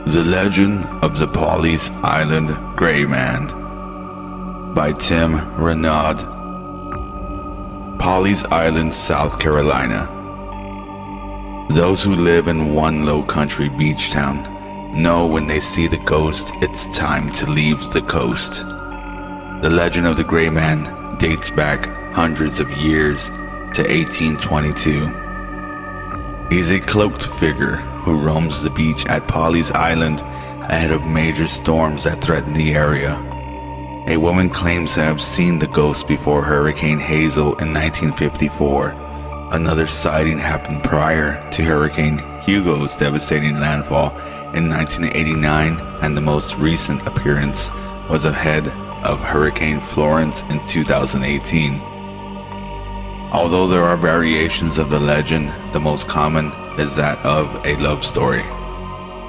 The Legend of the Pawleys Island Gray Man by Tim Renaud. Pawleys Island, South Carolina. Those who live in one low country beach town know when they see the ghost, it's time to leave the coast. The legend of the Gray Man dates back hundreds of years to 1822. He's a cloaked figure who roams the beach at Pawleys Island ahead of major storms that threaten the area. A woman claims to have seen the ghost before Hurricane Hazel in 1954. Another sighting happened prior to Hurricane Hugo's devastating landfall in 1989, and the most recent appearance was ahead of Hurricane Florence in 2018. Although there are variations of the legend, the most common is that of a love story.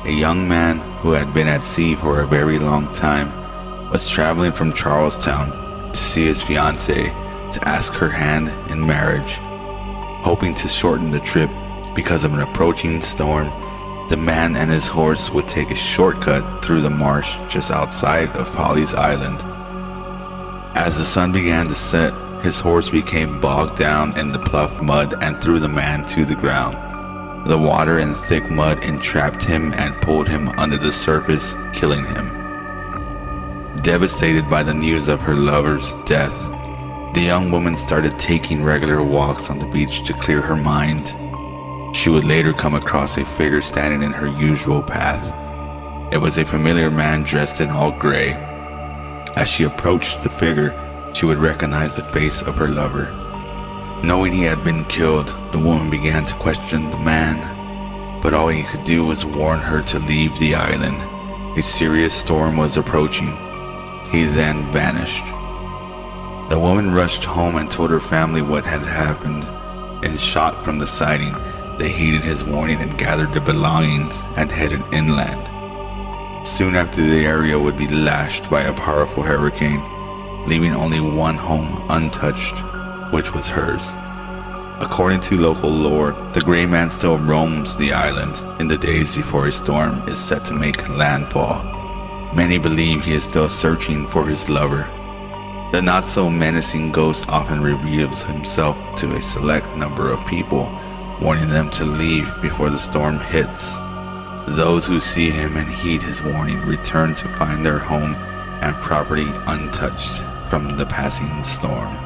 A young man who had been at sea for a very long time was traveling from Charlestown to see his fiancée to ask her hand in marriage. Hoping to shorten the trip because of an approaching storm, the man and his horse would take a shortcut through the marsh just outside of Pawleys Island. As the sun began to set, his horse became bogged down in the pluff mud and threw the man to the ground. The water and thick mud entrapped him and pulled him under the surface, killing him. Devastated by the news of her lover's death, the young woman started taking regular walks on the beach to clear her mind. She would later come across a figure standing in her usual path. It was a familiar man dressed in all gray. As she approached the figure, she would recognize the face of her lover. Knowing he had been killed, the woman began to question the man, but all he could do was warn her to leave the island. A serious storm was approaching. He then vanished. The woman rushed home and told her family what had happened. In shock from the sighting, they heeded his warning and gathered their belongings and headed inland. Soon after, the area would be lashed by a powerful hurricane, leaving only one home untouched, which was hers. According to local lore, the Gray Man still roams the island in the days before a storm is set to make landfall. Many believe he is still searching for his lover. The not-so-menacing ghost often reveals himself to a select number of people, warning them to leave before the storm hits. Those who see him and heed his warning return to find their home and property untouched from the passing storm.